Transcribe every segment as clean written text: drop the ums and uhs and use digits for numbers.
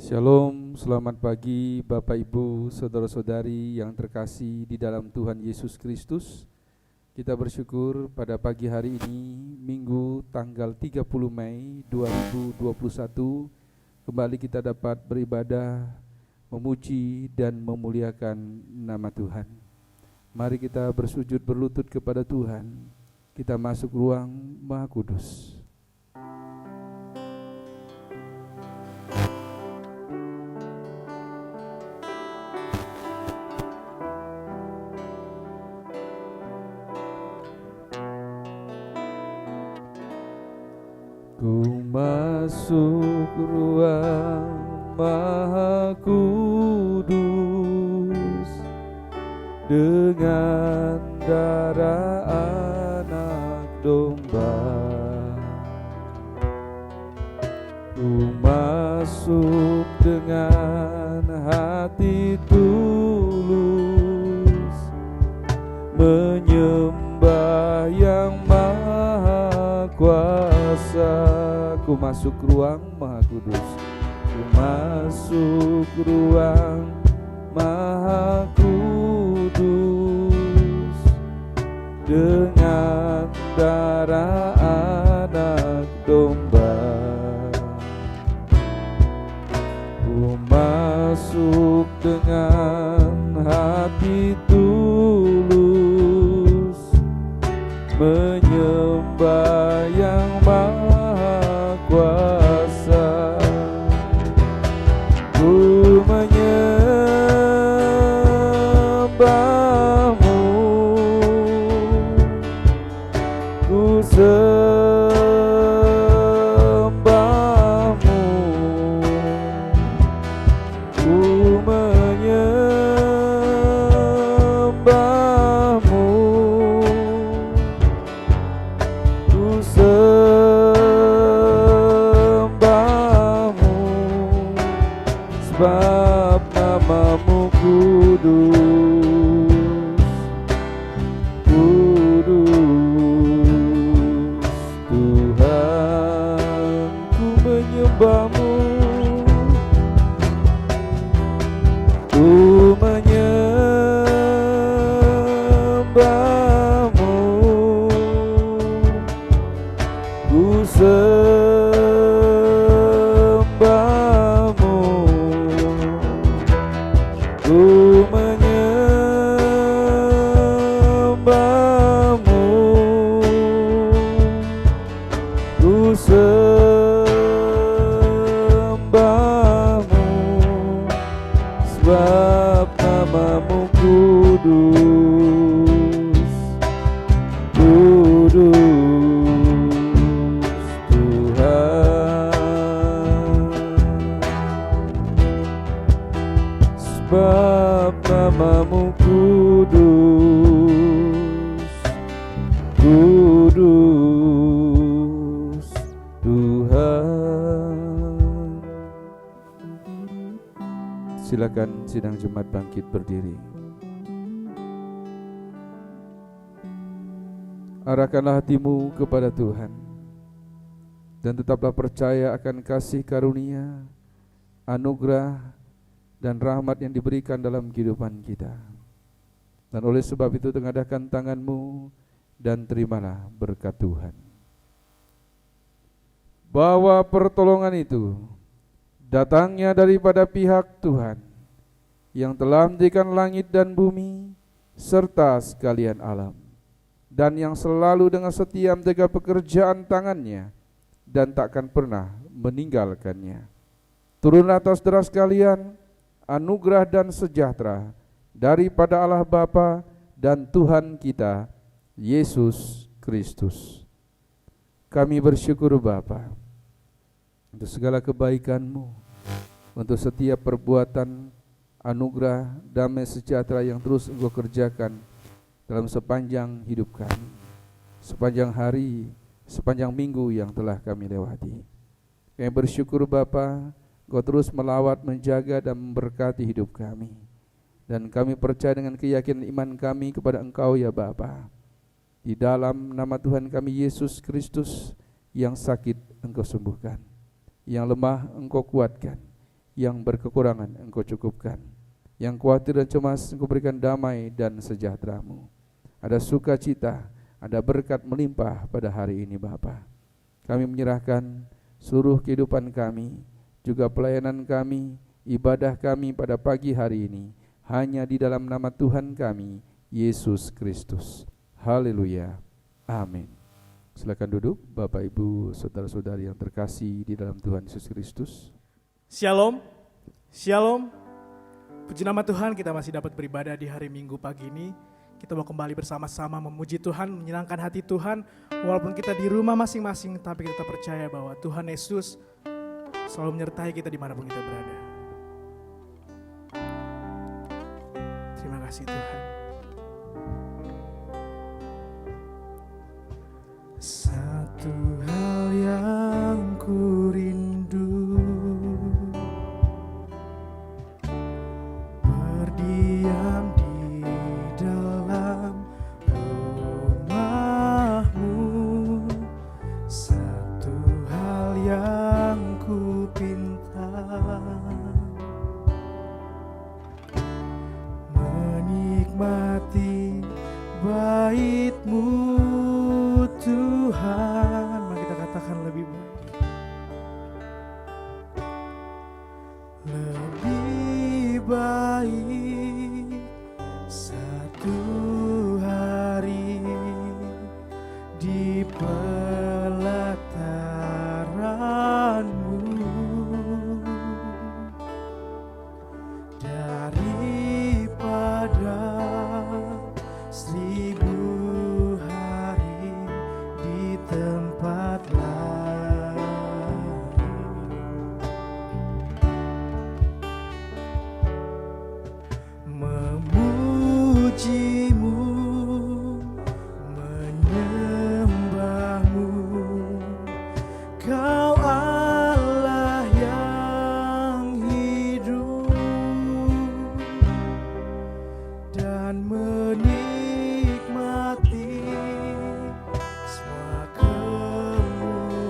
Shalom, selamat pagi Bapak Ibu, saudara-saudari yang terkasih di dalam Tuhan Yesus Kristus. Kita bersyukur pada pagi hari ini, Minggu tanggal 30 Mei 2021, kembali kita dapat beribadah, memuji dan memuliakan nama Tuhan. Mari kita bersujud berlutut kepada Tuhan. Kita masuk ruang Maha Kudus. Ku masuk ruang Maha Kudus dengan darah anak domba. Ku masuk dengan hati tulus, menyembah yang Maha Kuasa. Ku masuk ruang Maha Kudus. Ku masuk ruang Maha Kudus dengan darah anak domba. Ku masuk dengan hati tulus, menyembah yang Maha Kuasa. Ku menyembahmu, ku sembahmu, ku menyembahmu, ku sembahmu, sebab namamu kudus, kudus. Tuhan, ku menyembahmu, ku menyembahmu, ku sembahmu, ku menyembahmu, ku sembahmu, sebab namamu kudus, kudus. Tuhan, sebab namamu kudus, kudus. Tuhan. Silakan sidang jemaat bangkit berdiri. Arahkanlah hatimu kepada Tuhan dan tetaplah percaya akan kasih karunia, anugerah dan rahmat yang diberikan dalam kehidupan kita. Dan oleh sebab itu tengadahkan tanganmu dan terimalah berkat Tuhan. Bahwa pertolongan itu datangnya daripada pihak Tuhan yang telah menjadikan langit dan bumi serta sekalian alam, dan yang selalu dengan setia menjaga pekerjaan tangannya dan takkan pernah meninggalkannya. Turunlah atas saudara sekalian anugerah dan sejahtera daripada Allah Bapa dan Tuhan kita Yesus Kristus. Kami bersyukur Bapa untuk segala kebaikan-Mu, untuk setiap perbuatan anugerah damai sejahtera yang terus Engkau kerjakan dalam sepanjang hidup kami, sepanjang hari, sepanjang minggu yang telah kami lewati. Kami bersyukur Bapa, Engkau terus melawat, menjaga dan memberkati hidup kami. Dan kami percaya dengan keyakinan iman kami kepada Engkau ya Bapa. Di dalam nama Tuhan kami Yesus Kristus, yang sakit Engkau sembuhkan, yang lemah Engkau kuatkan, Yang berkekurangan Engkau cukupkan, yang khawatir dan cemas Engkau berikan damai dan sejahtera-Mu. Ada sukacita, ada berkat melimpah pada hari ini Bapa. Kami menyerahkan seluruh kehidupan kami, juga pelayanan kami, ibadah kami pada pagi hari ini, hanya di dalam nama Tuhan kami, Yesus Kristus. Haleluya. Amin. Silakan duduk Bapak Ibu, saudara-saudari yang terkasih di dalam Tuhan Yesus Kristus. Shalom, shalom. Puji nama Tuhan, kita masih dapat beribadah di hari Minggu pagi ini. Kita mau kembali bersama-sama memuji Tuhan, menyenangkan hati Tuhan. Walaupun kita di rumah masing-masing, tapi kita percaya bahwa Tuhan Yesus selalu menyertai kita dimanapun kita berada. Terima kasih Tuhan. Satu hal yang ku rindu, berdiam di dalam rumah-Mu. Satu hal yang ku pinta, menikmati bait-Mu Tuhan. Mari kita katakan lebih baik. Lebih baik satu hari di pelataran-Mu daripada 1000 hari di tempat lain. Memuji-Mu, menyembah-Mu, Kau Allah yang hidup, dan menikmati semua kemurahan-Mu.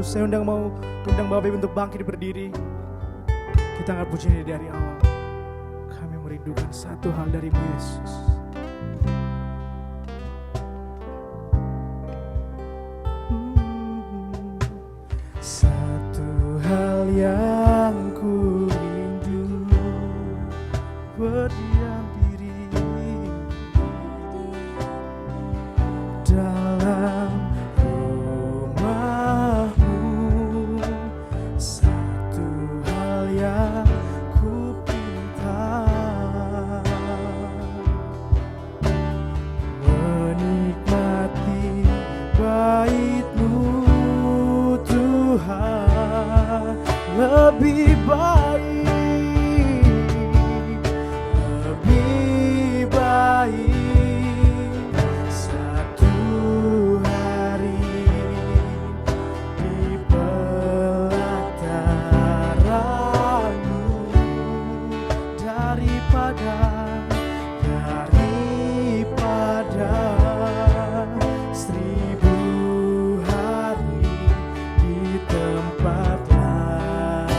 Saya undang Bapak Ibu untuk bangkit berdiri. Kita angkat pujian dari awal. Kami merindukan satu hal dari-Mu Yesus. Satu hal yang ku rindu, berdiam diri dalam rumah-Mu. Satu hal yang ku pinta, menikmati bait-Mu Tuhan. Lebih baik, lebih baik satu hari di pelataran-Mu daripada 1000 hari di tempat lain.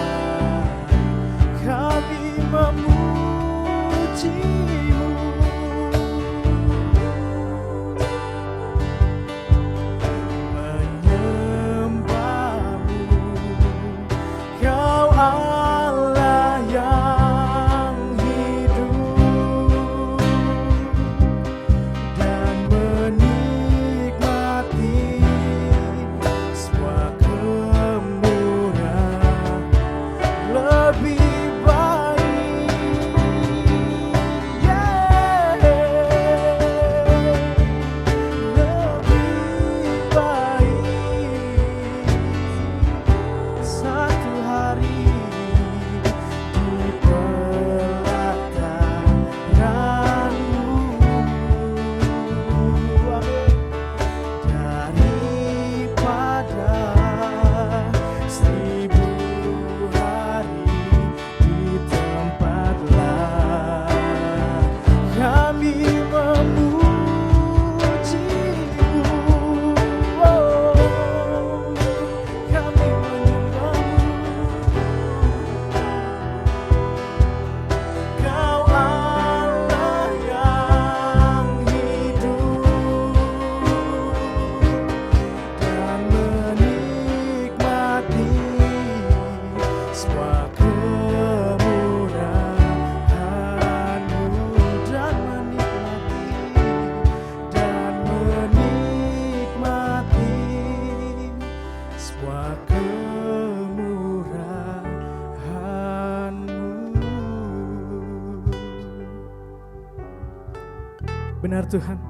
Benar Tuhan.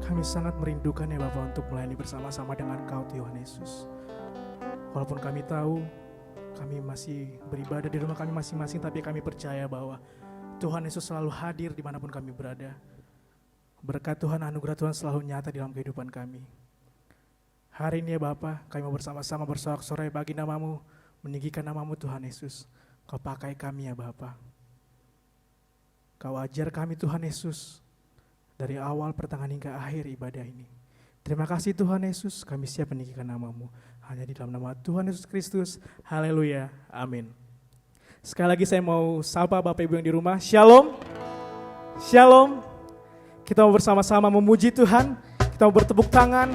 Kami sangat merindukan ya Bapa untuk melayani bersama-sama dengan Kau Tuhan Yesus. Walaupun kami tahu kami masih beribadah di rumah kami masing-masing, tapi kami percaya bahwa Tuhan Yesus selalu hadir dimanapun kami berada. Berkat Tuhan, anugerah Tuhan selalu nyata di dalam kehidupan kami. Hari ini ya Bapa, kami mau bersama-sama bersorak-sorai bagi nama-Mu, meninggikan nama-Mu Tuhan Yesus. Kau pakai kami ya Bapa. Kau ajar kami Tuhan Yesus dari awal pertengahan hingga akhir ibadah ini. Terima kasih Tuhan Yesus, kami siap meninggikan nama-Mu. Hanya di dalam nama Tuhan Yesus Kristus. Haleluya. Amin. Sekali lagi saya mau sapa Bapak Ibu yang di rumah. Shalom. Shalom. Kita mau bersama-sama memuji Tuhan. Kita mau bertepuk tangan.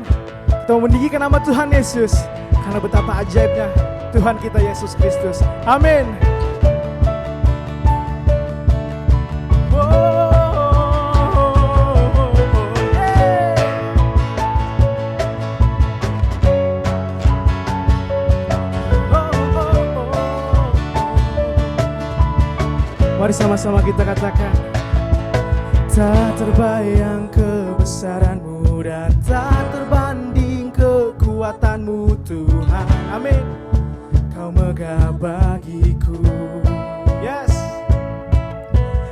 Kita mau meninggikan nama Tuhan Yesus. Karena betapa ajaibnya Tuhan kita Yesus Kristus. Amin. Mari sama-sama kita katakan, tak terbayang kebesaran-Mu dan tak terbanding kekuatan-Mu Tuhan. Amin. Kau megah bagiku. Yes.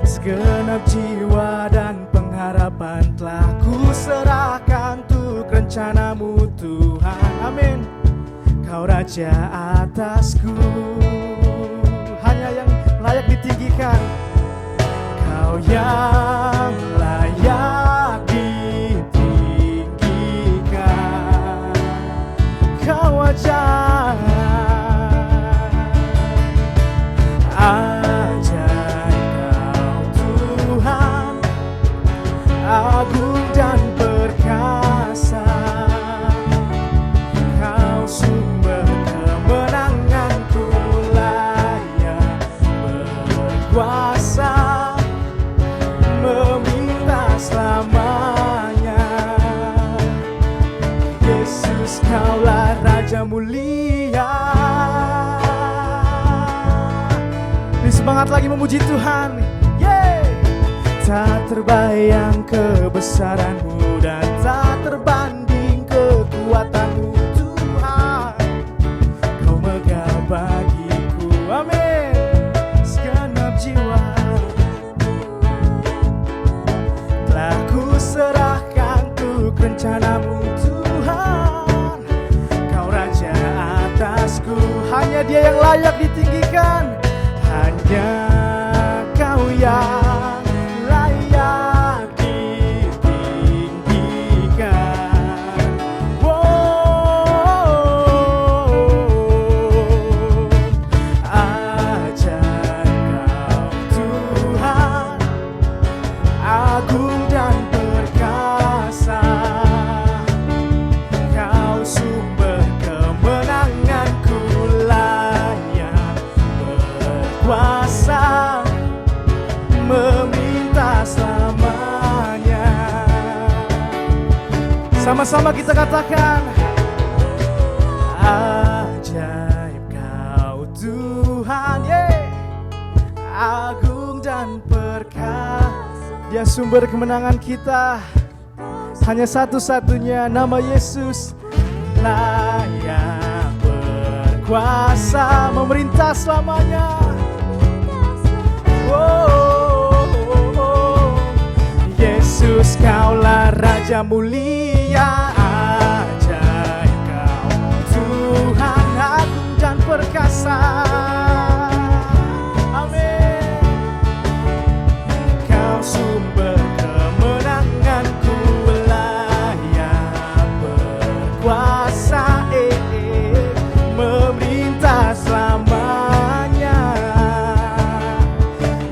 Segenap jiwa dan pengharapan telah ku serahkan untuk rencana-Mu Tuhan. Amin. Kau Raja atasku, hanya yang layak ditinggikan. Kau yang layak ditinggikan. Kau ajaib, ajaib Kau Tuhan, agung dan perkasa. Kau sumber kemenanganku, layak berkuasa, meminta selamanya. Yesus, Kaulah Raja mulia. Ini semangat lagi memuji Tuhan. Yeay. Tak terbayang kebesaran-Mu dan tak terbanding kekuatan-Mu Tuhan. Kau megah bagiku. Amin. Segenap jiwa telah ku serahkan untuk rencana-Mu Tuhan. Kau Raja atasku, hanya Dia yang layak ditinggikan. Hanya Kau yang layak ditinggikan. Wow. Ajaib Kau Tuhan, agung dan perkasa. Kau sumber kemenanganku, layak berkuasa, meminta selamanya. Sama-sama kita katakan, ajaib Kau Tuhan, agung dan perkasa. Dia sumber kemenangan kita, hanya satu-satunya, nama Yesus. Layak berkuasa, memerintah selamanya. Oh, oh, oh. Yesus, Kaulah Raja mulia. Ajaib Kau Tuhan, agung dan perkasa. Amin. Kau sumber kemenanganku, layak berkuasa, memerintah selamanya.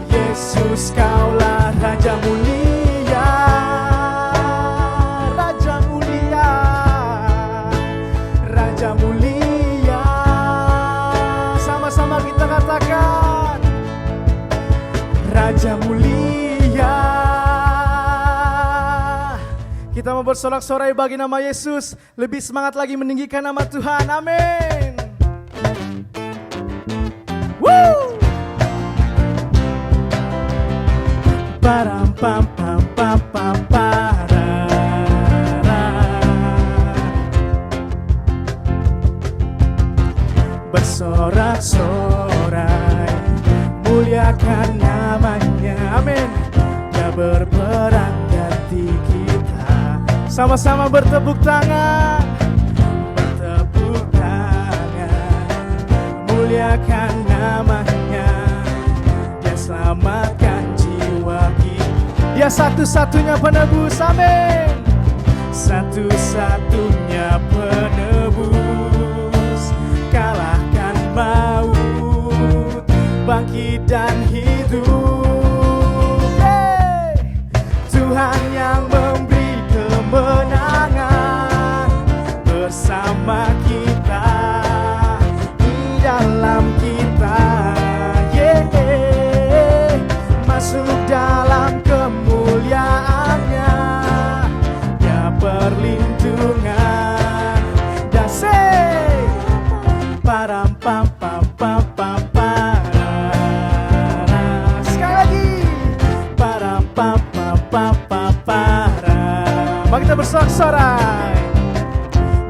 Yesus, Kaulah Raja mulia. Raja mulia, Raja mulia. Sama-sama kita katakan, Raja mulia. Kita mau bersorak-sorai bagi nama Yesus, lebih semangat lagi meninggikan nama Tuhan. Amin. Woo! pam pam pam pam parara. Bersorak-sorai muliakan namanya, amin. Dia berperang ganti kita. Sama-sama bertepuk tangan, bertepuk tangan, muliakan namanya. Dia selamatkan jiwa kita. Dia satu-satunya penebus, amin. Satu-satunya penebus, kalahkan maut, bangkit dan hidup. Tuhan yang memberi kemenangan bersama kita, di dalam kita, masuk dalam kemuliaannya. Dia perlindungan dan param pam pam pam pam parara. Sekali lagi, param pam pam pam pam parara. Mari kita bersorak-sorai,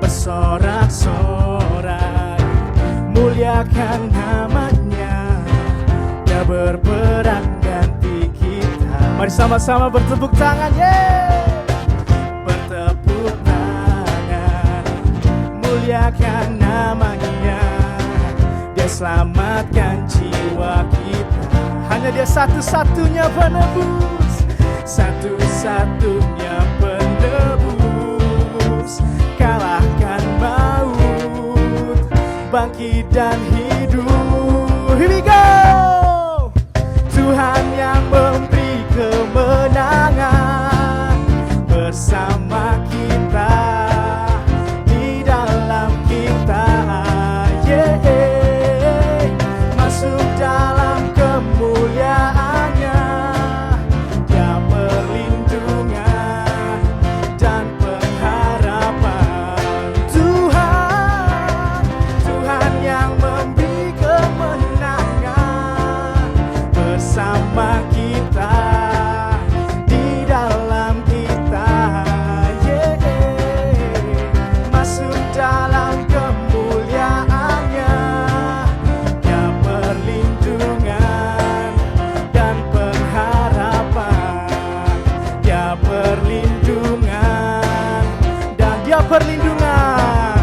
bersorak-sorai, muliakan namanya. Dia berperang ganti kita. Mari sama-sama bertepuk tangan, bertepuk tangan, muliakan namanya. Dia selamatkan jiwa kita. Hanya Dia satu-satunya penebus, satu-satunya penebus, kalahkan maut, bangkit dan hidup. Here we go. Tuhan yang memberi kemenangan bersama kita, di dalam kita, masuk dalam kemuliaannya. Dia perlindungan dan pengharapan. Tuhan yang memberi kemenangan bersama kita, di dalam kita, masuk dalam kemuliaannya. Dia perlindungan dan pengharapan. Dia perlindungan dan Dia perlindungan.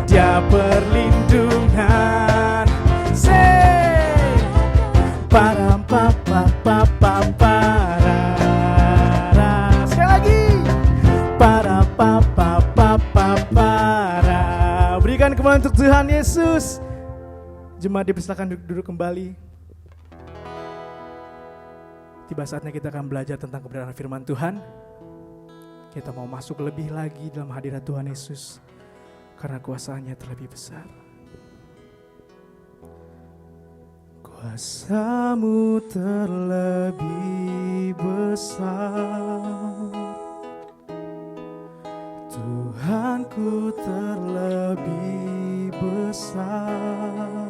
Dia perlindungan. Param pam pam pam pam parara. Sekali lagi, param pam pam pam pam para. Berikan kemuliaan untuk Tuhan Yesus. Jemaat dipersilakan duduk kembali. Tiba saatnya kita akan belajar tentang kebenaran firman Tuhan. Kita mau masuk lebih lagi dalam hadirat Tuhan Yesus, karena kuasa-Nya terlebih besar. Kuasa-Mu terlebih besar, Tuhanku terlebih besar.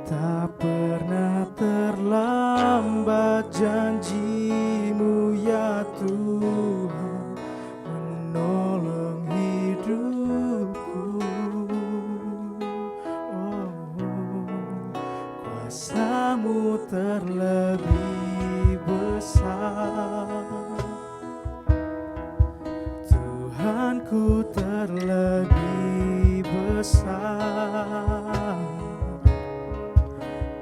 Tak pernah terlambat janji-Mu ya Tuhan, menolong hidupku. Kuasa-Mu terlebih besar, Tuhanku terlebih besar.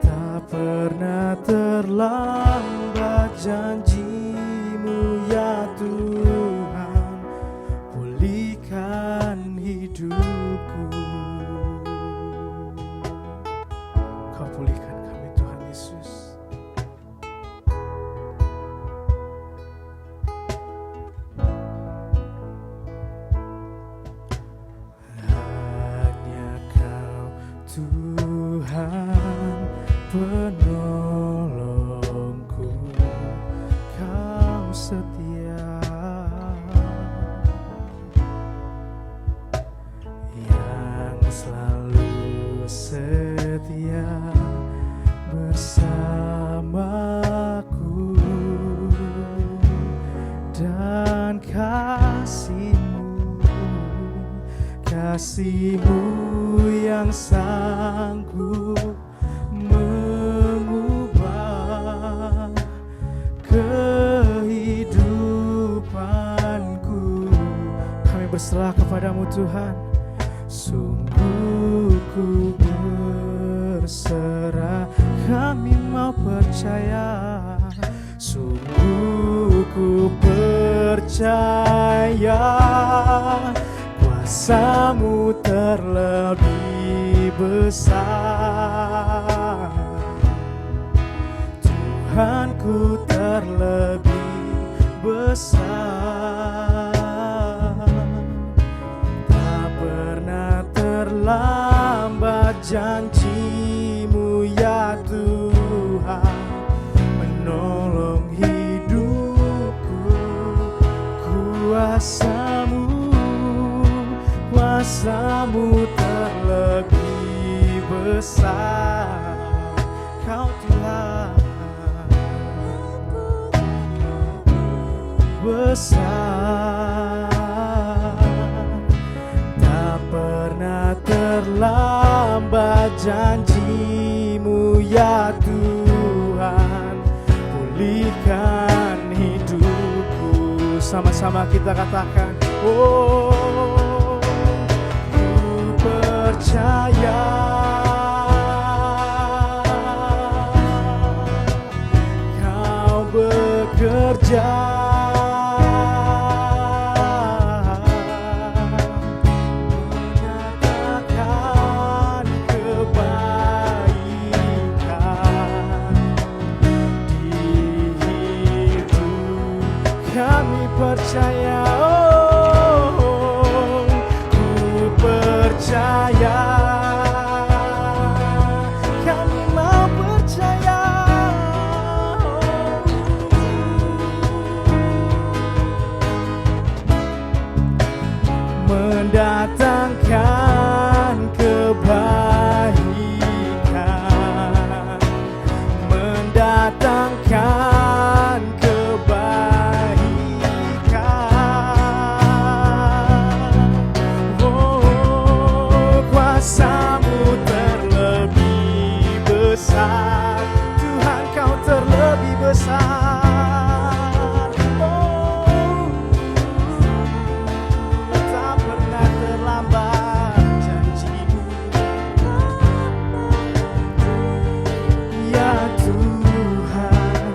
Tak pernah terlambat janji-Mu ya Tuhan, pulihkan hidupku. Kau pulihkan kami Tuhan Yesus. Hanya Kau Tuhan penolongku, Kau setia, yang selalu setia bersama dan kasih-Mu, kasih-Mu yang sanggup mengubah kehidupanku. Kami berserah kepadamu Tuhan, sungguh ku berserah. Kami mau percaya, sungguh ku percaya, kuasa-Mu terlebih besar. Tuhanku terlebih besar. Tak pernah terlambat janji-Mu ya Tuhan, menolong hidupku. Kuasa-Mu terlebih besar. Kau Tuhan besar, tak pernah terlambat janji-Mu ya Tuhan, pulihkan hidupku. Sama-sama kita katakan, oh, ku percaya Kau bekerja menyatakan kebaikan di hidup kami. Percaya, oh, ku percaya, kami mau percaya, mendatangkan kebaikan, mendatangkan kebaikan. Oh, kuasa-Mu terlebih besar. Tuhan, Kau terlebih besar. Oh, tak pernah terlambat janji-Mu ya Tuhan,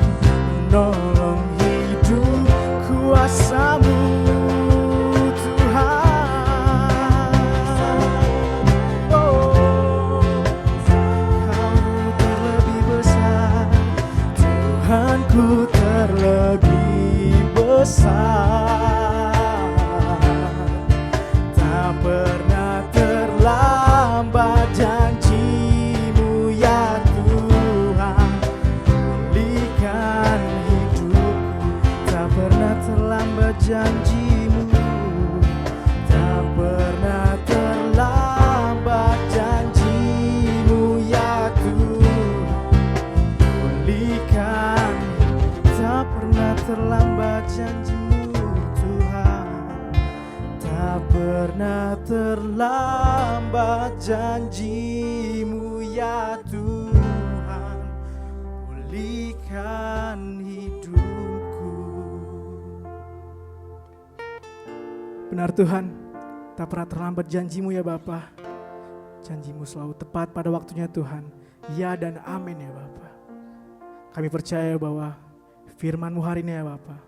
menolong hidup. Kuasa-Mu Tuhan, oh, Kau terlebih besar. Tuhanku terlebih besar, tak pernah terlambat janji-Mu ya Tuhan, pulihkan hidupku. Tak pernah terlambat janji-Mu, tak pernah terlambat janji-Mu ya Tuhan, pulihkan. Tak pernah terlambat janji-Mu Tuhan, tak pernah terlambat janji-Mu ya Tuhan, pulihkan hidupku. Benar Tuhan, tak pernah terlambat janji-Mu ya Bapa. Janji-Mu selalu tepat pada waktunya Tuhan. Ya dan amin ya Bapa. Kami percaya bahwa firman-Mu hari ini ya Bapa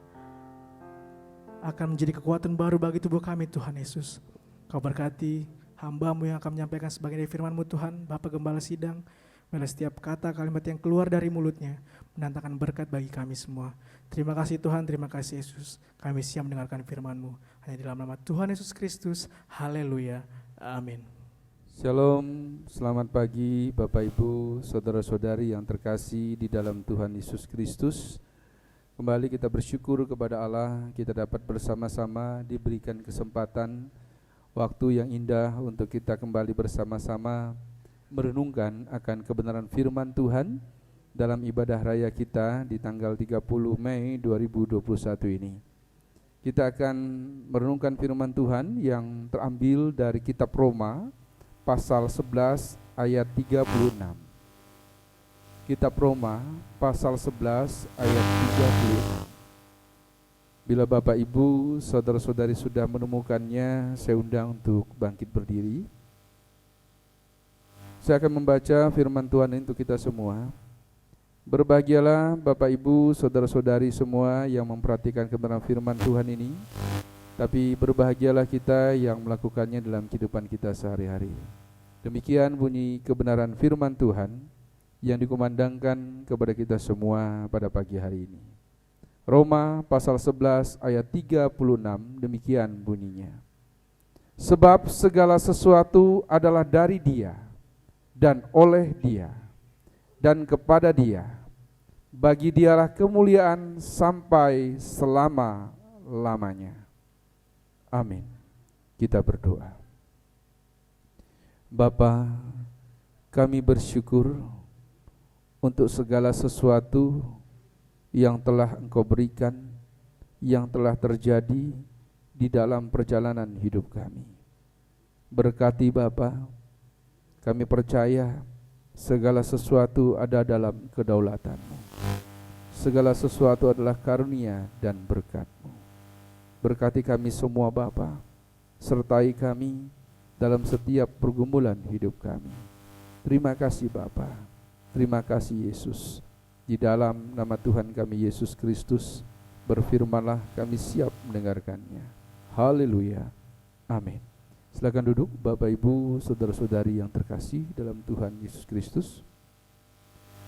akan menjadi kekuatan baru bagi tubuh kami Tuhan Yesus. Kau berkati hamba-Mu yang akan menyampaikan sebagian dari firman-Mu Tuhan, Bapa Gembala Sidang. Bila setiap kata kalimat yang keluar dari mulutnya mendatangkan berkat bagi kami semua. Terima kasih Tuhan, terima kasih Yesus. Kami siap mendengarkan firman-Mu. Hanya di dalam nama Tuhan Yesus Kristus. Haleluya. Amin. Shalom, selamat pagi Bapak Ibu, saudara-saudari yang terkasih di dalam Tuhan Yesus Kristus. Kembali kita bersyukur kepada Allah, kita dapat bersama-sama diberikan kesempatan, waktu yang indah untuk kita kembali bersama-sama merenungkan akan kebenaran firman Tuhan dalam ibadah raya kita di tanggal 30 Mei 2021 ini. Kita akan merenungkan firman Tuhan yang terambil dari kitab Roma pasal 11 ayat 36. Kitab Roma pasal 11 ayat 36. Bila Bapak Ibu, saudara-saudari sudah menemukannya, saya undang untuk bangkit berdiri. Saya akan membaca firman Tuhan untuk kita semua. Berbahagialah Bapak Ibu, saudara-saudari semua yang memperhatikan kebenaran firman Tuhan ini. Tapi berbahagialah kita yang melakukannya dalam kehidupan kita sehari-hari. Demikian bunyi kebenaran firman Tuhan yang dikumandangkan kepada kita semua pada pagi hari ini. Roma pasal 11 ayat 36, demikian bunyinya. Sebab segala sesuatu adalah dari Dia dan oleh Dia dan kepada Dia. Bagi Dialah kemuliaan sampai selama-lamanya. Amin. Kita berdoa. Bapa, kami bersyukur untuk segala sesuatu yang telah Engkau berikan, yang telah terjadi di dalam perjalanan hidup kami. Berkati Bapa, kami percaya segala sesuatu ada dalam kedaulatan-Mu. Segala sesuatu adalah karunia dan berkat-Mu. Berkati kami semua Bapa, sertai kami dalam setiap pergumulan hidup kami. Terima kasih Bapa, terima kasih Yesus. Di dalam nama Tuhan kami Yesus Kristus, berfirmanlah, kami siap mendengarkannya. Haleluya, amin. Silakan duduk Bapak Ibu, saudara-saudari yang terkasih dalam Tuhan Yesus Kristus.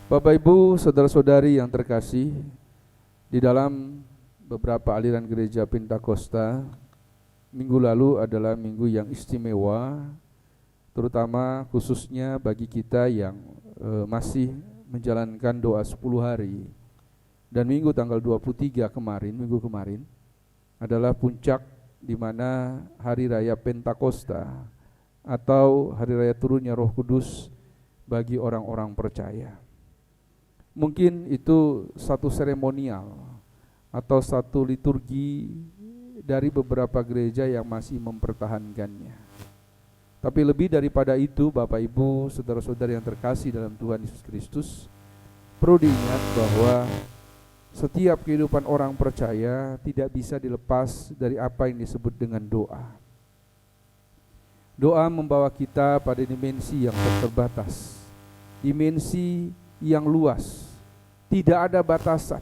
Bapak Ibu, saudara-saudari yang terkasih, di dalam beberapa aliran gereja Pentakosta, minggu lalu adalah minggu yang istimewa, terutama khususnya bagi kita yang masih menjalankan doa 10 hari. Dan minggu tanggal 23 kemarin, minggu kemarin, adalah puncak di mana hari raya Pentakosta atau hari raya turunnya Roh Kudus bagi orang-orang percaya. Mungkin itu satu seremonial atau satu liturgi dari beberapa gereja yang masih mempertahankannya. Tapi lebih daripada itu, Bapak Ibu, saudara-saudari yang terkasih dalam Tuhan Yesus Kristus, perlu diingat bahwa setiap kehidupan orang percaya tidak bisa dilepas dari apa yang disebut dengan doa. Doa membawa kita pada dimensi yang terbatas, dimensi yang luas, tidak ada batasan.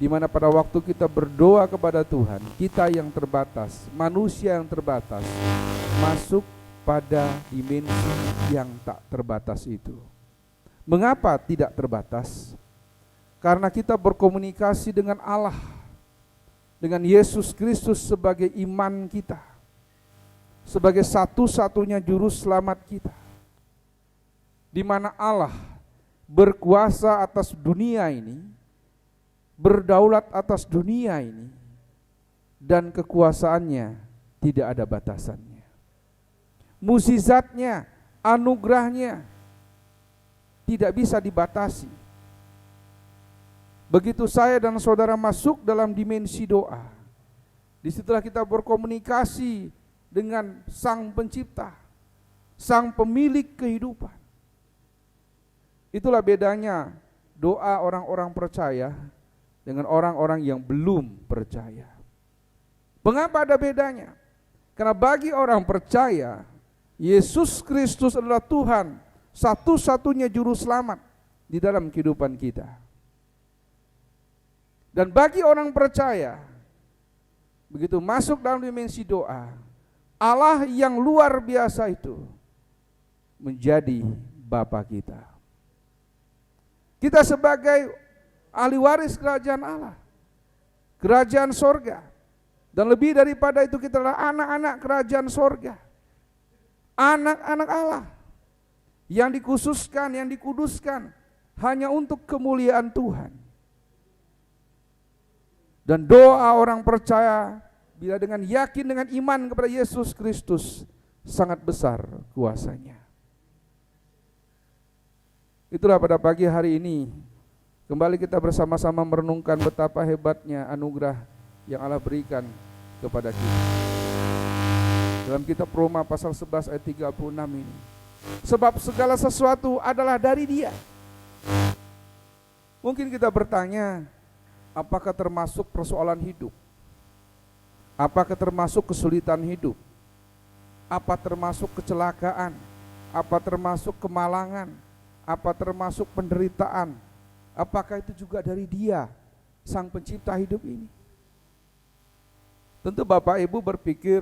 Di mana pada waktu kita berdoa kepada Tuhan, kita yang terbatas, manusia yang terbatas, masuk pada dimensi yang tak terbatas itu. Mengapa tidak terbatas? Karena kita berkomunikasi dengan Allah, dengan Yesus Kristus sebagai iman kita, sebagai satu-satunya juru selamat kita, di mana Allah berkuasa atas dunia ini, berdaulat atas dunia ini, dan kekuasaannya tidak ada batasannya. Mukjizatnya, anugerahnya tidak bisa dibatasi. Begitu saya dan saudara masuk dalam dimensi doa, disitulah kita berkomunikasi dengan Sang Pencipta, Sang Pemilik kehidupan. Itulah bedanya doa orang-orang percaya dengan orang-orang yang belum percaya. Mengapa ada bedanya? Karena bagi orang percaya, Yesus Kristus adalah Tuhan, satu-satunya juru selamat di dalam kehidupan kita. Dan bagi orang percaya, begitu masuk dalam dimensi doa, Allah yang luar biasa itu menjadi Bapa kita. Kita sebagai ahli waris kerajaan Allah, kerajaan sorga. Dan lebih daripada itu, kita adalah anak-anak kerajaan sorga, anak-anak Allah yang dikhususkan, yang dikuduskan hanya untuk kemuliaan Tuhan. Dan doa orang percaya bila dengan yakin, dengan iman kepada Yesus Kristus, sangat besar kuasanya. Itulah pada pagi hari ini kembali kita bersama-sama merenungkan betapa hebatnya anugerah yang Allah berikan kepada kita. Dalam kitab Roma pasal 11 ayat 36 ini. Sebab segala sesuatu adalah dari Dia. Mungkin kita bertanya, apakah termasuk persoalan hidup? Apakah termasuk kesulitan hidup? Apa termasuk kecelakaan? Apa termasuk kemalangan? Apa termasuk penderitaan? Apakah itu juga dari Dia, Sang Pencipta hidup ini? Tentu Bapak Ibu berpikir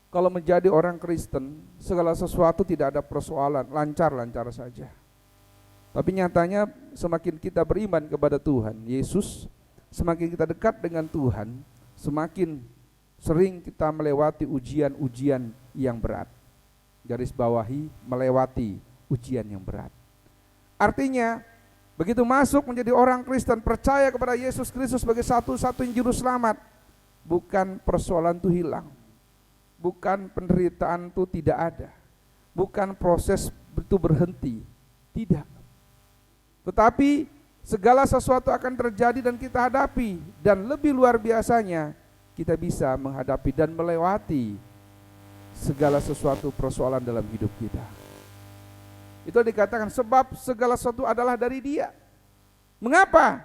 kalau menjadi orang Kristen segala sesuatu tidak ada persoalan, lancar-lancar saja. Tapi nyatanya semakin kita beriman kepada Tuhan Yesus, semakin kita dekat dengan Tuhan, semakin sering kita melewati ujian-ujian yang berat. Garis bawahi, melewati ujian yang berat. Artinya begitu masuk menjadi orang Kristen, percaya kepada Yesus Kristus sebagai satu-satunya juru selamat, bukan persoalan itu hilang, bukan penderitaan itu tidak ada, bukan proses itu berhenti, tidak. Tetapi segala sesuatu akan terjadi dan kita hadapi, dan lebih luar biasanya kita bisa menghadapi dan melewati segala sesuatu persoalan dalam hidup kita. Itu dikatakan sebab segala sesuatu adalah dari Dia. Mengapa?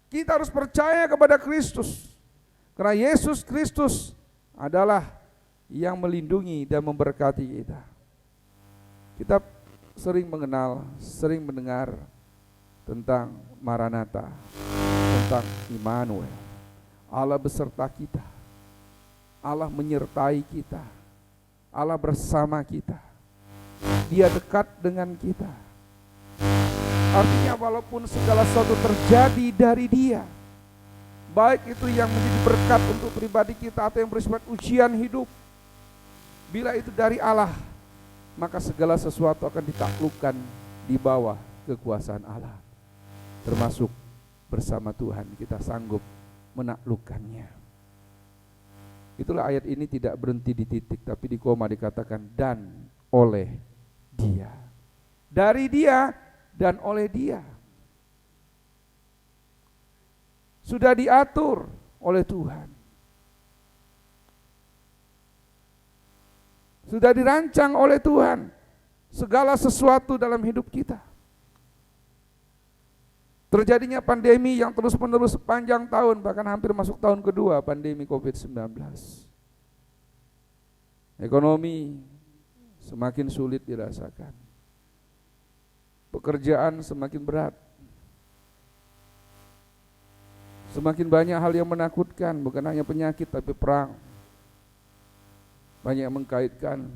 Kita harus percaya kepada Kristus. Karena Yesus Kristus adalah yang melindungi dan memberkati kita. Kita sering mengenal, sering mendengar tentang Maranatha, tentang Immanuel. Allah beserta kita, Allah menyertai kita, Allah bersama kita, Dia dekat dengan kita. Artinya walaupun segala sesuatu terjadi dari Dia, baik itu yang menjadi berkat untuk pribadi kita atau yang bersifat ujian hidup, bila itu dari Allah, maka segala sesuatu akan ditaklukkan di bawah kekuasaan Allah. Termasuk bersama Tuhan kita sanggup menaklukkannya. Itulah ayat ini tidak berhenti di titik, tapi di koma dikatakan dan oleh Dia. Dari Dia dan oleh Dia. Sudah diatur oleh Tuhan. Sudah dirancang oleh Tuhan segala sesuatu dalam hidup kita. Terjadinya pandemi yang terus-menerus sepanjang tahun, bahkan hampir masuk tahun kedua pandemi COVID-19. Ekonomi semakin sulit dirasakan. Pekerjaan semakin berat. Semakin banyak hal yang menakutkan, bukan hanya penyakit tapi perang. Banyak yang mengkaitkan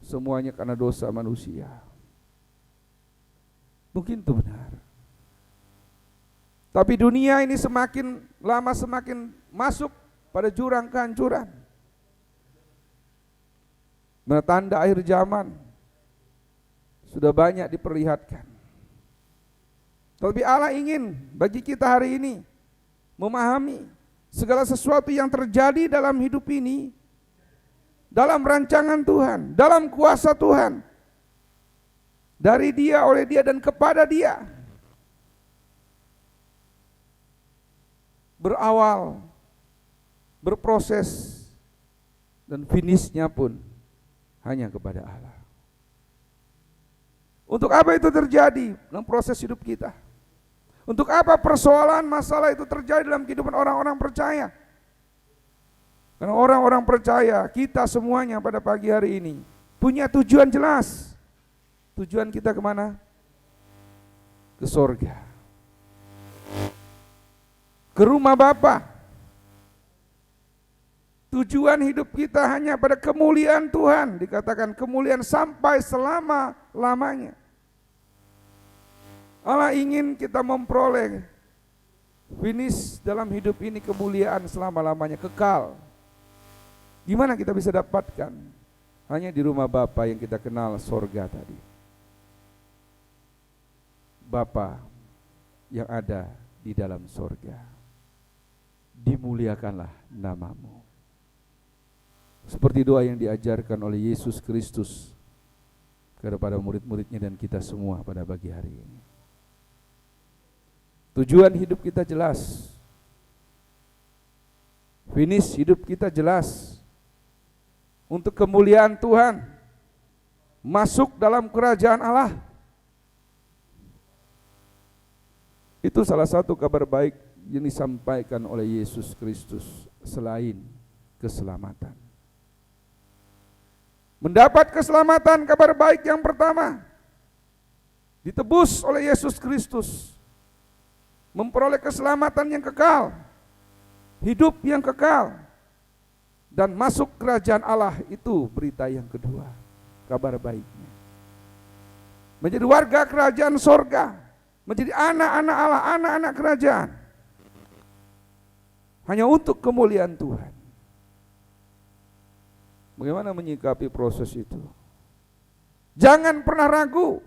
semuanya karena dosa manusia. Mungkin itu benar. Tapi dunia ini semakin lama semakin masuk pada jurang kehancuran. Tanda akhir zaman sudah banyak diperlihatkan. Tapi Allah ingin bagi kita hari ini memahami segala sesuatu yang terjadi dalam hidup ini dalam rancangan Tuhan, dalam kuasa Tuhan, dari Dia, oleh Dia, dan kepada Dia. Berawal, berproses, dan finishnya pun hanya kepada Allah. Untuk apa itu terjadi dalam proses hidup kita? Untuk apa persoalan, masalah itu terjadi dalam kehidupan orang-orang percaya? Karena orang-orang percaya, kita semuanya pada pagi hari ini punya tujuan jelas. Tujuan kita kemana? Ke sorga, ke rumah Bapa. Tujuan hidup kita hanya pada kemuliaan Tuhan. Dikatakan kemuliaan sampai selama-lamanya. Allah ingin kita memperoleh finish dalam hidup ini, kemuliaan selama-lamanya, kekal. Gimana kita bisa dapatkan? Hanya di rumah Bapa yang kita kenal, sorga tadi. Bapa yang ada di dalam sorga, dimuliakanlah namamu. Seperti doa yang diajarkan oleh Yesus Kristus kepada murid-muridnya dan kita semua pada pagi hari ini. Tujuan hidup kita jelas. finish hidup kita jelas untuk kemuliaan Tuhan, masuk dalam kerajaan Allah. Itu salah satu kabar baik yang disampaikan oleh Yesus Kristus selain keselamatan. Mendapat keselamatan, kabar baik yang pertama, ditebus oleh Yesus Kristus, memperoleh keselamatan yang kekal, hidup yang kekal, dan masuk kerajaan Allah. Itu berita yang kedua, kabar baiknya. Menjadi warga kerajaan sorga, menjadi anak-anak Allah, anak-anak kerajaan, hanya untuk kemuliaan Tuhan. Bagaimana menyikapi proses itu? Jangan pernah ragu.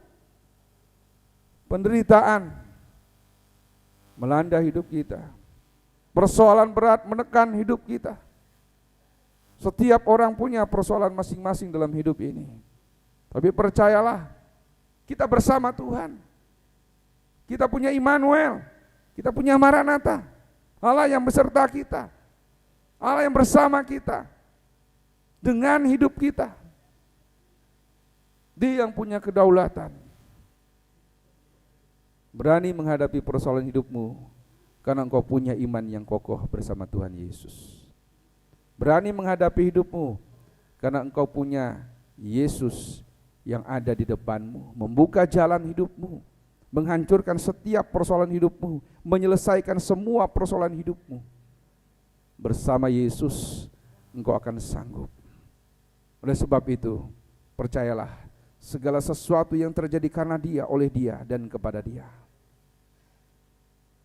Penderitaan melanda hidup kita, persoalan berat menekan hidup kita. Setiap orang punya persoalan masing-masing dalam hidup ini. Tapi percayalah, kita bersama Tuhan. Kita punya Immanuel, kita punya Maranatha, Allah yang beserta kita, Allah yang bersama kita dengan hidup kita. Dia yang punya kedaulatan. Berani menghadapi persoalan hidupmu karena engkau punya iman yang kokoh bersama Tuhan Yesus. Berani menghadapi hidupmu karena engkau punya Yesus yang ada di depanmu, membuka jalan hidupmu, menghancurkan setiap persoalan hidupmu, menyelesaikan semua persoalan hidupmu. Bersama Yesus engkau akan sanggup. Oleh sebab itu, percayalah, segala sesuatu yang terjadi karena Dia, oleh Dia, dan kepada Dia.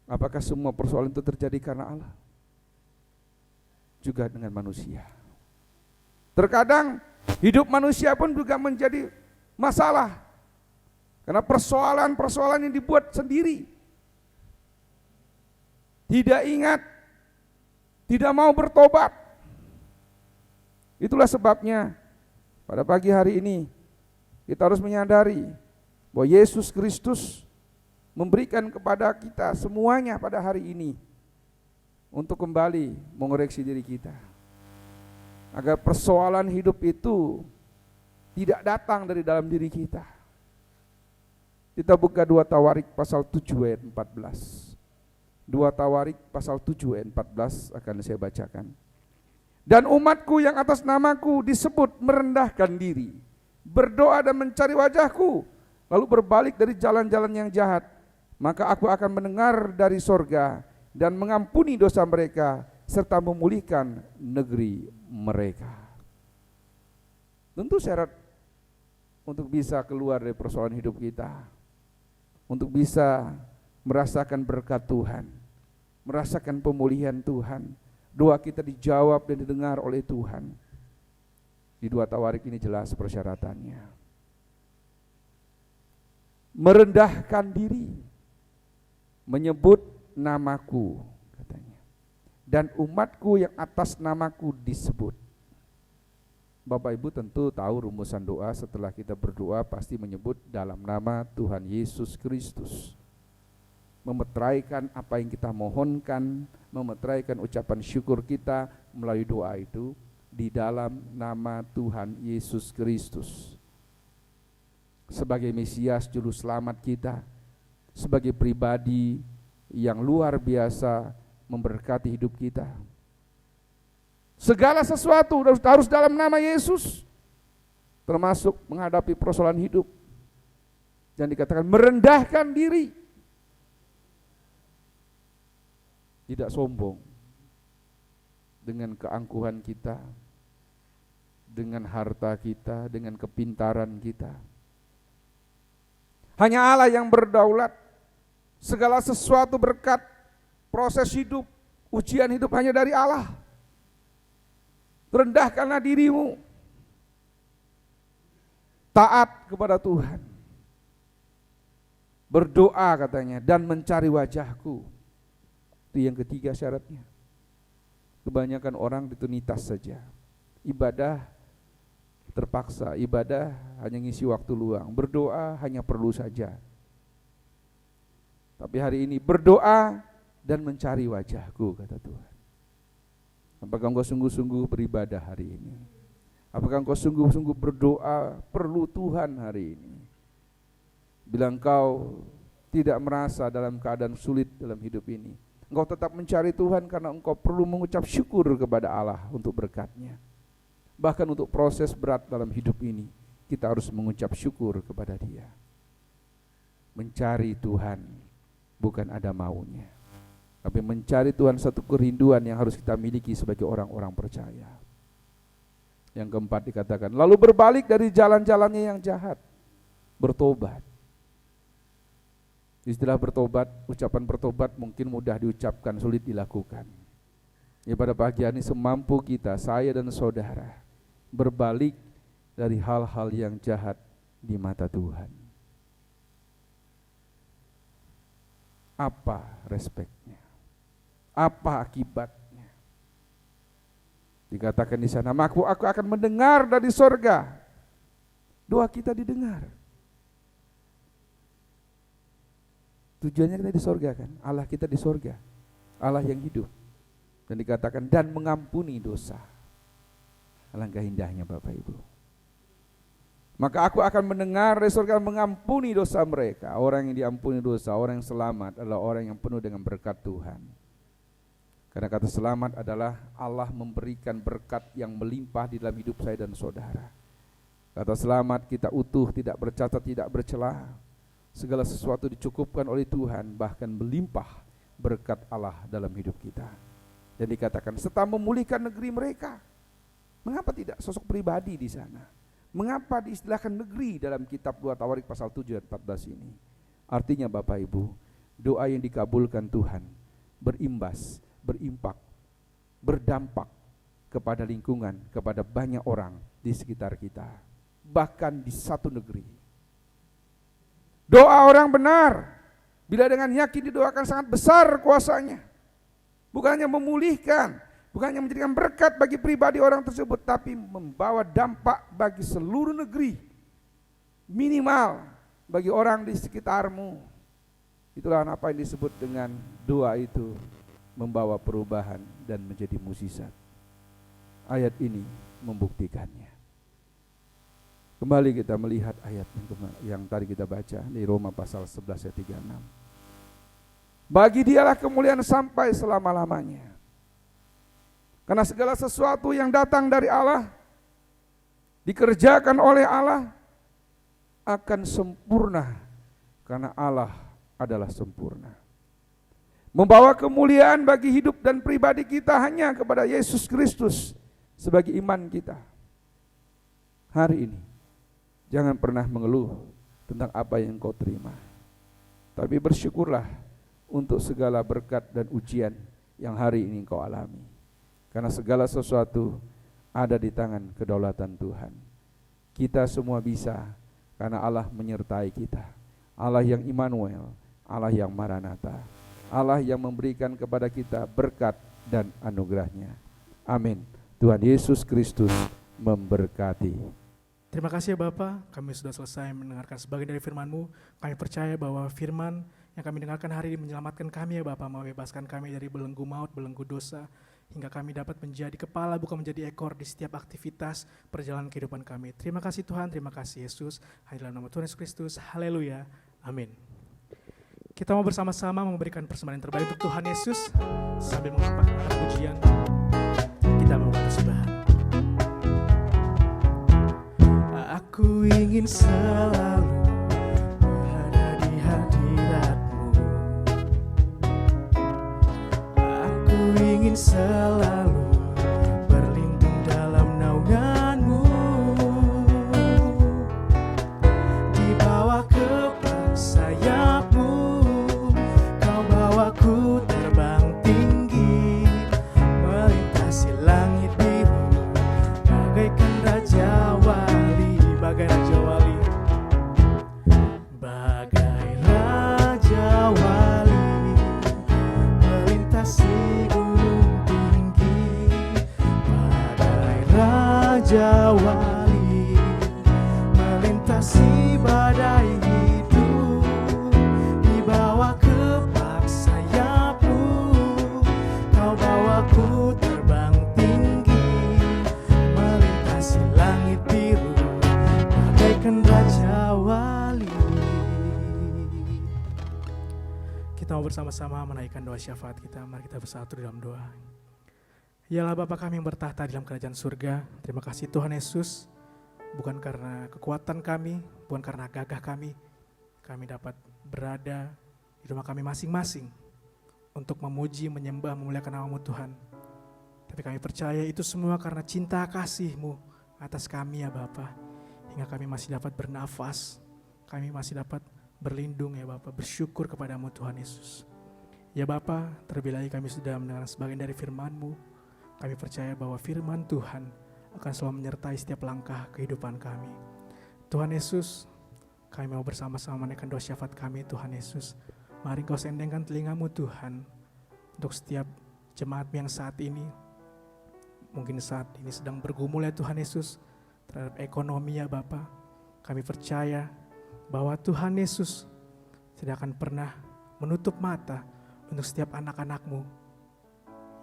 Apakah semua persoalan itu terjadi karena Allah? Juga dengan manusia. Terkadang hidup manusia pun juga menjadi masalah, karena persoalan-persoalan yang dibuat sendiri. Tidak ingat, tidak mau bertobat. Itulah sebabnya pada pagi hari ini kita harus menyadari bahwa Yesus Kristus memberikan kepada kita semuanya pada hari ini untuk kembali mengoreksi diri kita, agar persoalan hidup itu tidak datang dari dalam diri kita. Kita buka 2 Tawarik pasal 7 ayat 14. 2 Tawarik pasal 7 ayat 14 akan saya bacakan. Dan umatku yang atas namaku disebut merendahkan diri, berdoa dan mencari wajahku, lalu berbalik dari jalan-jalan yang jahat, maka aku akan mendengar dari sorga dan mengampuni dosa mereka serta memulihkan negeri mereka. Tentu syarat untuk bisa keluar dari persoalan hidup kita, untuk bisa merasakan berkat Tuhan, merasakan pemulihan Tuhan, doa kita dijawab dan didengar oleh Tuhan. Di 2 Tawarik ini jelas persyaratannya. Merendahkan diri, menyebut namaku, katanya, dan umatku yang atas namaku disebut. Bapak Ibu tentu tahu rumusan doa. Setelah kita berdoa pasti menyebut dalam nama Tuhan Yesus Kristus, memeteraikan apa yang kita mohonkan, memeteraikan ucapan syukur kita melalui doa itu di dalam nama Tuhan Yesus Kristus. Sebagai Mesias juru selamat kita, sebagai pribadi yang luar biasa memberkati hidup kita. Segala sesuatu harus dalam nama Yesus, termasuk menghadapi persoalan hidup. Jangan dikatakan merendahkan diri, tidak sombong dengan keangkuhan kita, dengan harta kita, dengan kepintaran kita. Hanya Allah yang berdaulat. Segala sesuatu berkat, proses hidup, ujian hidup hanya dari Allah. Rendahkanlah dirimu, taat kepada Tuhan, berdoa katanya, dan mencari wajahku. Itu yang ketiga syaratnya. Kebanyakan orang rutinitas saja, ibadah terpaksa, ibadah hanya ngisi waktu luang, berdoa hanya perlu saja. Tapi hari ini berdoa dan mencari wajahku, kata Tuhan. Apakah engkau sungguh-sungguh beribadah hari ini? Apakah engkau sungguh-sungguh berdoa perlu Tuhan hari ini? Bila engkau tidak merasa dalam keadaan sulit dalam hidup ini, engkau tetap mencari Tuhan karena engkau perlu mengucap syukur kepada Allah untuk berkat-Nya. Bahkan untuk proses berat dalam hidup ini, kita harus mengucap syukur kepada Dia. Mencari Tuhan bukan ada maunya, tapi mencari Tuhan satu kerinduan yang harus kita miliki sebagai orang-orang percaya. Yang keempat dikatakan, lalu berbalik dari jalan-jalannya yang jahat, bertobat. Istilah bertobat, ucapan bertobat mungkin mudah diucapkan, sulit dilakukan. Ya, pada pagi hari ini semampu kita, saya dan saudara, berbalik dari hal-hal yang jahat di mata Tuhan. Apa respeknya? Apa akibatnya? Dikatakan di sana, aku akan mendengar dari sorga. Doa kita didengar. Tujuannya kita di sorga kan? Allah kita di sorga, Allah yang hidup. Dan dikatakan, dan mengampuni dosa. Alangkah indahnya Bapak Ibu. Maka aku akan mendengar dari sorga, mengampuni dosa mereka. Orang yang diampuni dosa, orang yang selamat adalah orang yang penuh dengan berkat Tuhan. Karena kata selamat adalah Allah memberikan berkat yang melimpah di dalam hidup saya dan saudara. Kata selamat, kita utuh, tidak bercacat, tidak bercela. Segala sesuatu dicukupkan oleh Tuhan, bahkan melimpah berkat Allah dalam hidup kita. Dan dikatakan serta memulihkan negeri mereka. Mengapa tidak sosok pribadi di sana? Mengapa diistilahkan negeri dalam kitab 2 Tawarik pasal 7 ayat 14 ini? Artinya Bapak Ibu, doa yang dikabulkan Tuhan berimbas, berimpak, berdampak kepada lingkungan, kepada banyak orang di sekitar kita, bahkan di satu negeri. Doa orang benar, bila dengan yakin didoakan, sangat besar kuasanya. Bukan hanya memulihkan, bukan hanya menjadikan berkat bagi pribadi orang tersebut, tapi membawa dampak bagi seluruh negeri, minimal bagi orang di sekitarmu. Itulah apa yang disebut dengan doa itu membawa perubahan dan menjadi mukjizat. Ayat ini membuktikannya. Kembali kita melihat ayat yang tadi kita baca di Roma pasal 11 ayat 36. Bagi Dialah kemuliaan sampai selama-lamanya. Karena segala sesuatu yang datang dari Allah, dikerjakan oleh Allah, akan sempurna karena Allah adalah sempurna. Membawa kemuliaan bagi hidup dan pribadi kita hanya kepada Yesus Kristus sebagai iman kita. Hari ini jangan pernah mengeluh tentang apa yang kau terima, tapi bersyukurlah untuk segala berkat dan ujian yang hari ini kau alami. Karena segala sesuatu ada di tangan kedaulatan Tuhan. Kita semua bisa karena Allah menyertai kita. Allah yang Immanuel, Allah yang Maranatha, Allah yang memberikan kepada kita berkat dan anugerahnya. Amin. Tuhan Yesus Kristus memberkati. Terima kasih ya Bapak, kami sudah selesai mendengarkan sebagian dari firman-Mu. Kami percaya bahwa firman yang kami dengarkan hari ini menyelamatkan kami ya Bapak, membebaskan kami dari belenggu maut, belenggu dosa, hingga kami dapat menjadi kepala bukan menjadi ekor di setiap aktivitas perjalanan kehidupan kami. Terima kasih Tuhan, terima kasih Yesus. Hanya dalam nama Tuhan Yesus Kristus, haleluya, amin. Kita mau bersama-sama memberikan persembahan yang terbaik untuk Tuhan Yesus. Sambil mengampakkan pujian, kita mau persembahan. Aku ingin selalu berada di hadirat-Mu. Aku ingin selalu berlindung dalam naungan-Mu. Di bawah kepak sayap-Mu, Kau bawaku terbang tinggi, melintasi langit biru, bagaikan Raja Wali. Bagai Raja Wali, bagai Raja Wali, melintasi gunung tinggi. Bagai Raja Wali, melintasi badai hidup. Di bawah kepak sayap-Mu, Kau bawaku terbang tinggi, Kita mau bersama-sama menaikkan doa syafaat kita. Mari kita bersatu dalam doa. Yalah Bapa kami yang bertahta di dalam kerajaan surga. Terima kasih Tuhan Yesus. Bukan karena kekuatan kami, bukan karena gagah kami dapat berada di rumah kami masing-masing untuk memuji, menyembah, memuliakan nama-Mu Tuhan. Tapi kami percaya itu semua karena cinta kasih-Mu atas kami ya Bapa. Hingga kami masih dapat bernafas, kami masih dapat berlindung ya Bapa, bersyukur kepadamu Tuhan Yesus. Ya Bapa, terlebih lagi kami sudah mendengar sebagian dari firman-Mu. Kami percaya bahwa firman Tuhan akan selalu menyertai setiap langkah kehidupan kami. Tuhan Yesus, kami mau bersama-sama menaikkan doa syafaat kami Tuhan Yesus. Mari Engkau sendengkan telinga-Mu Tuhan untuk setiap jemaat yang saat ini, mungkin saat ini sedang bergumul ya Tuhan Yesus terhadap ekonomi ya Bapa. Kami percaya bahwa Tuhan Yesus tidak akan pernah menutup mata untuk setiap anak-anak-Mu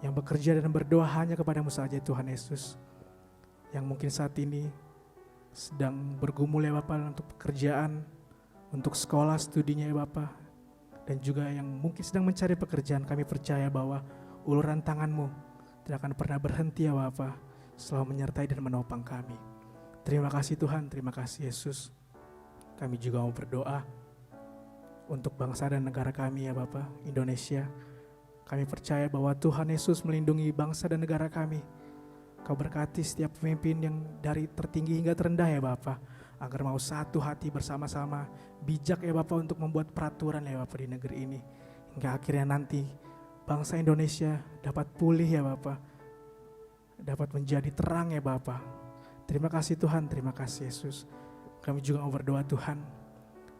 yang bekerja dan berdoa hanya kepada-Mu saja Tuhan Yesus. Yang mungkin saat ini sedang bergumul ya Bapa untuk pekerjaan, untuk sekolah studinya ya Bapa. Dan juga yang mungkin sedang mencari pekerjaan, kami percaya bahwa uluran tangan-Mu tidak akan pernah berhenti ya Bapa, selalu menyertai dan menopang kami. Terima kasih Tuhan, terima kasih Yesus. Kami juga mau berdoa untuk bangsa dan negara kami ya Bapa, Indonesia. Kami percaya bahwa Tuhan Yesus melindungi bangsa dan negara kami. Kau berkati setiap pemimpin yang dari tertinggi hingga terendah ya Bapa, agar mau satu hati bersama-sama, bijak ya Bapa untuk membuat peraturan ya Bapa di negeri ini. Hingga akhirnya nanti bangsa Indonesia dapat pulih ya Bapa, dapat menjadi terang ya Bapa. Terima kasih Tuhan, terima kasih Yesus. Kami juga mau berdoa Tuhan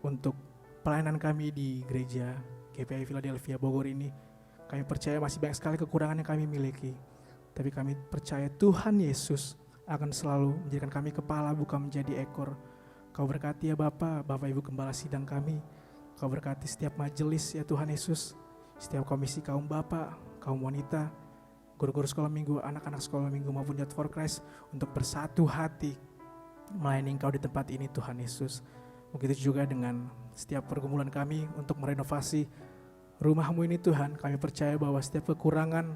untuk pelayanan kami di gereja GPI Philadelphia Bogor ini. Kami percaya masih banyak sekali kekurangan yang kami miliki. Tapi kami percaya Tuhan Yesus akan selalu menjadikan kami kepala bukan menjadi ekor. Kau berkati ya Bapak Ibu Gembala Sidang kami. Kau berkati setiap majelis ya Tuhan Yesus. Setiap komisi kaum bapak, kaum wanita, guru-guru sekolah minggu, anak-anak sekolah minggu maupun Youth for Christ untuk bersatu hati melayani Engkau di tempat ini Tuhan Yesus. Begitu juga dengan setiap pergumulan kami untuk merenovasi rumah-Mu ini Tuhan. Kami percaya bahwa setiap kekurangan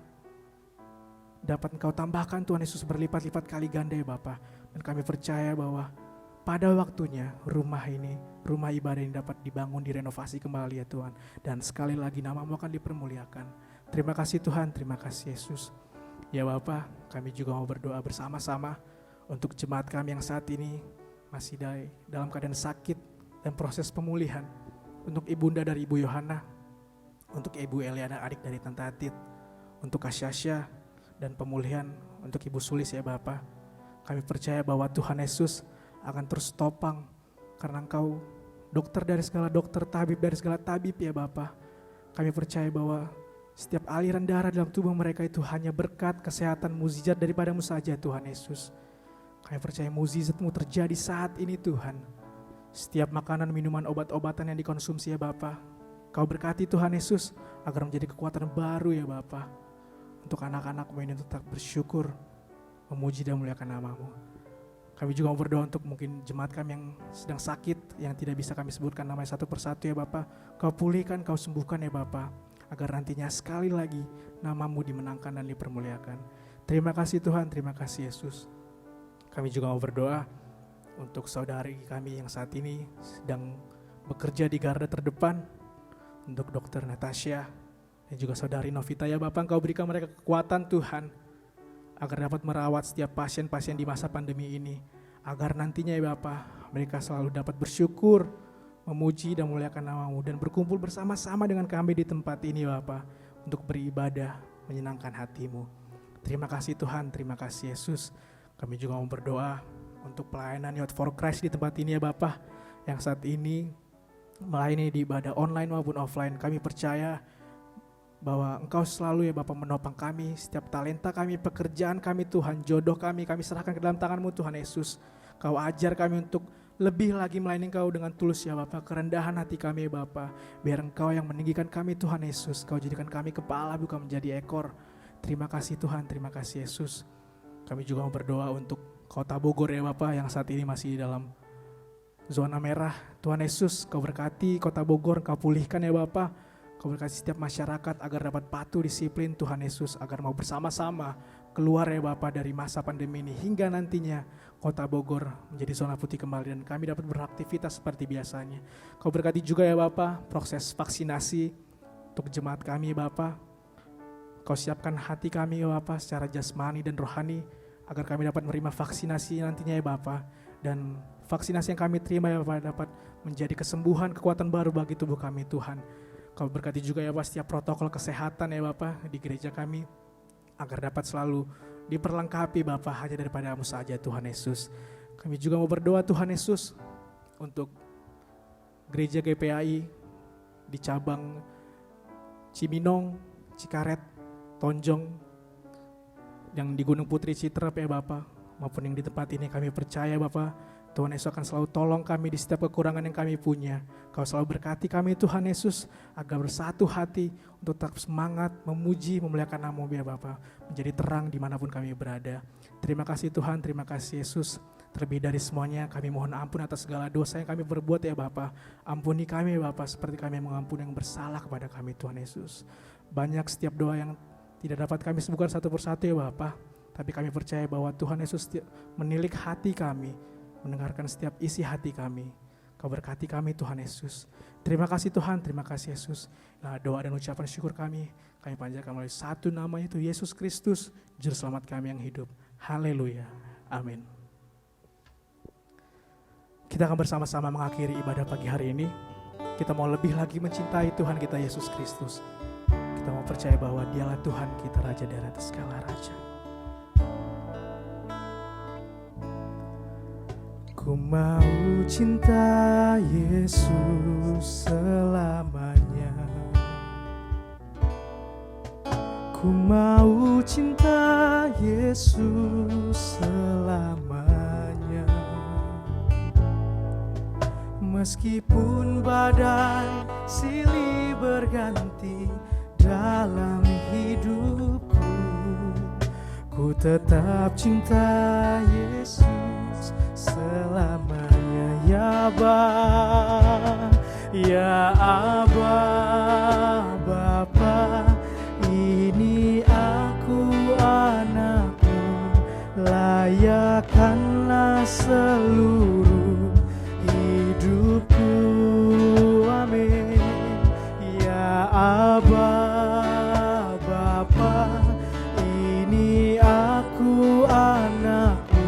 dapat Engkau tambahkan Tuhan Yesus berlipat-lipat kali ganda ya Bapa. Dan kami percaya bahwa pada waktunya rumah ini, rumah ibadah ini dapat dibangun, direnovasi kembali ya Tuhan. Dan sekali lagi nama-Mu akan dipermuliakan. Terima kasih Tuhan, terima kasih Yesus. Ya Bapa, kami juga mau berdoa bersama-sama untuk jemaat kami yang saat ini masih dalam keadaan sakit dan proses pemulihan. Untuk ibunda dari Ibu Yohana, untuk Ibu Eliana adik dari Tante Atit, untuk Kasyasya, dan pemulihan untuk Ibu Sulis ya Bapa. Kami percaya bahwa Tuhan Yesus akan terus topang karena Engkau dokter dari segala dokter, tabib dari segala tabib ya Bapa. Kami percaya bahwa setiap aliran darah dalam tubuh mereka itu hanya berkat, kesehatan, mukjizat daripada-Mu saja Tuhan Yesus. Kami percaya mukjizat-Mu terjadi saat ini Tuhan. Setiap makanan, minuman, obat-obatan yang dikonsumsi ya Bapa, Kau berkati Tuhan Yesus agar menjadi kekuatan baru ya Bapa. Untuk anak-anak-Mu ini tetap bersyukur, memuji dan memuliakan nama-Mu. Kami juga mau berdoa untuk mungkin jemaat kami yang sedang sakit, yang tidak bisa kami sebutkan namanya satu persatu ya Bapa. Kau pulihkan, Kau sembuhkan ya Bapa, agar nantinya sekali lagi nama-Mu dimenangkan dan dipermuliakan. Terima kasih Tuhan, terima kasih Yesus. Kami juga mau berdoa untuk saudari kami yang saat ini sedang bekerja di garda terdepan, untuk Dokter Natasha dan juga saudari Novita ya Bapak, Engkau berikan mereka kekuatan Tuhan agar dapat merawat setiap pasien-pasien di masa pandemi ini, agar nantinya ya Bapak mereka selalu dapat bersyukur, memuji dan memuliakan nama-Mu dan berkumpul bersama-sama dengan kami di tempat ini ya Bapak untuk beribadah menyenangkan hati-Mu. Terima kasih Tuhan, terima kasih Yesus. Kami juga mau berdoa untuk pelayanan Youth for Christ di tempat ini ya Bapak, yang saat ini melayani di ibadah online maupun offline. Kami percaya bahwa Engkau selalu ya Bapak menopang kami, setiap talenta kami, pekerjaan kami Tuhan, jodoh kami serahkan ke dalam tangan-Mu Tuhan Yesus. Kau ajar kami untuk lebih lagi melayani Engkau dengan tulus ya Bapak, kerendahan hati kami ya Bapak. Biar Engkau yang meninggikan kami Tuhan Yesus, Kau jadikan kami kepala bukan menjadi ekor. Terima kasih Tuhan, terima kasih Yesus. Kami juga mau berdoa untuk Kota Bogor ya Bapak yang saat ini masih dalam zona merah. Tuhan Yesus, Kau berkati Kota Bogor, Kau pulihkan ya Bapak. Kau Kau berkati setiap masyarakat agar dapat patuh disiplin Tuhan Yesus, agar mau bersama-sama keluar ya Bapa dari masa pandemi ini, hingga nantinya Kota Bogor menjadi zona putih kembali dan kami dapat beraktivitas seperti biasanya. Kau berkati juga ya Bapa proses vaksinasi untuk jemaat kami ya Bapa. Kau siapkan hati kami ya Bapa secara jasmani dan rohani agar kami dapat menerima vaksinasi nantinya ya Bapa. Dan vaksinasi yang kami terima ya Bapa dapat menjadi kesembuhan, kekuatan baru bagi tubuh kami Tuhan. Kau berkati juga ya Bapa setiap protokol kesehatan ya Bapa di gereja kami agar dapat selalu diperlengkapi Bapa hanya daripada-Mu saja Tuhan Yesus. Kami juga mau berdoa Tuhan Yesus untuk gereja GPAI di cabang Cibinong, Cikaret, Tonjong, yang di Gunung Putri Citerep ya Bapa, maupun yang di tempat ini. Kami percaya Bapa Tuhan Yesus akan selalu tolong kami di setiap kekurangan yang kami punya. Kau selalu berkati kami Tuhan Yesus agar bersatu hati untuk tetap semangat, memuji, memuliakan nama-Mu ya Bapa, menjadi terang dimanapun kami berada. Terima kasih Tuhan, terima kasih Yesus. Terlebih dari semuanya kami mohon ampun atas segala dosa yang kami berbuat ya Bapa. Ampuni kami ya Bapa seperti kami mengampuni yang bersalah kepada kami Tuhan Yesus. Banyak setiap doa yang tidak dapat kami sembuhkan satu persatu ya Bapa, tapi kami percaya bahwa Tuhan Yesus menilik hati kami, mendengarkan setiap isi hati kami. Kau berkati kami Tuhan Yesus. Terima kasih Tuhan, terima kasih Yesus. Nah, doa dan ucapan syukur kami panjatkan melalui satu nama itu Yesus Kristus, Juru Selamat kami yang hidup. Haleluya, amin. Kita akan bersama-sama mengakhiri ibadah pagi hari ini. Kita mau lebih lagi mencintai Tuhan kita Yesus Kristus. Kita mau percaya bahwa Dialah Tuhan kita, Raja dari atas segala raja. Ku mau cinta Yesus selamanya. Ku mau cinta Yesus selamanya. Meskipun badai silih berganti dalam hidupku, ku tetap cinta Yesus selamanya. Ya Aba, ya Aba, Bapa, ini aku anakmu, layakkanlah seluruh hidupku. Amin. Ya Aba, Bapa, ini aku anakmu,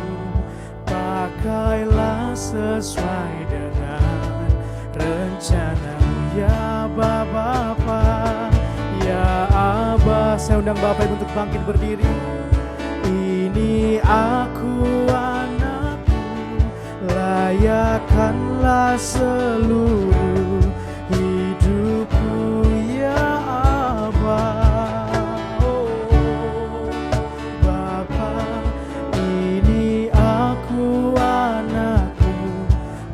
pakailah sesuai dengan rencana-Mu. Ya Aba, Bapa, ya Aba, saya undang Bapak Ibu untuk bangkit berdiri. Ini aku anakmu, layakkanlah seluruh hidupku. Ya Aba, oh Bapa, ini aku anakmu,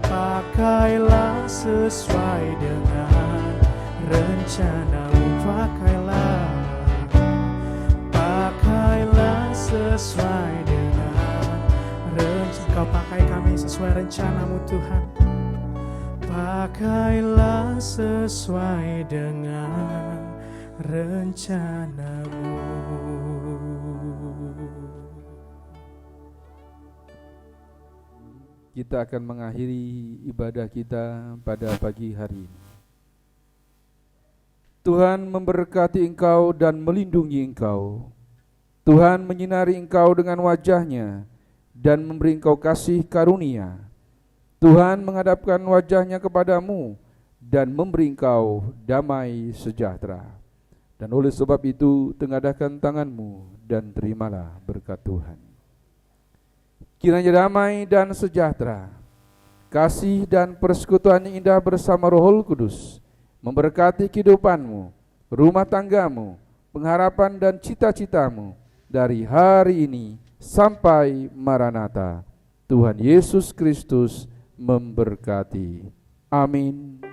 pakailah sesuai dengan rencana-Mu. Pakailah sesuai dengan rencana. Kau pakai kami sesuai rencana-Mu Tuhan. Pakailah sesuai dengan rencana-Mu. Kita akan mengakhiri ibadah kita pada pagi hari ini. Tuhan memberkati engkau dan melindungi engkau. Tuhan menyinari engkau dengan wajah-Nya dan memberi engkau kasih karunia. Tuhan menghadapkan wajah-Nya kepadamu dan memberi engkau damai sejahtera. Dan oleh sebab itu, tengadahkan tanganmu dan terimalah berkat Tuhan. Kiranya damai dan sejahtera, kasih dan persekutuan yang indah bersama Roh Kudus memberkati kehidupanmu, rumah tanggamu, pengharapan dan cita-citamu dari hari ini sampai Maranatha. Tuhan Yesus Kristus memberkati. Amin.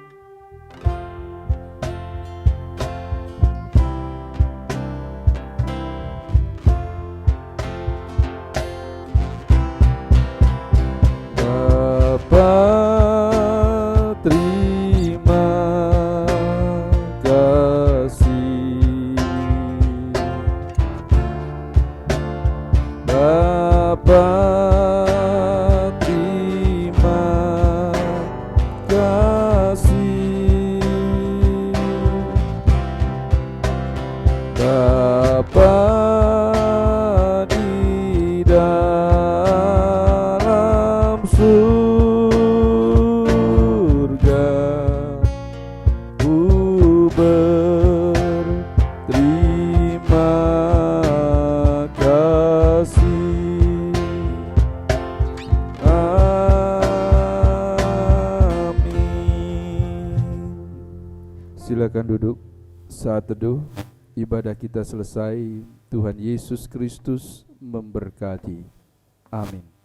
Bapa, terima kasih. Bapa, terima kasih. Bapa di dalam surga, ku berterima kasih. Amin. Silakan duduk. Saat teduh ibadah kita selesai. Tuhan Yesus Kristus memberkati. Amin.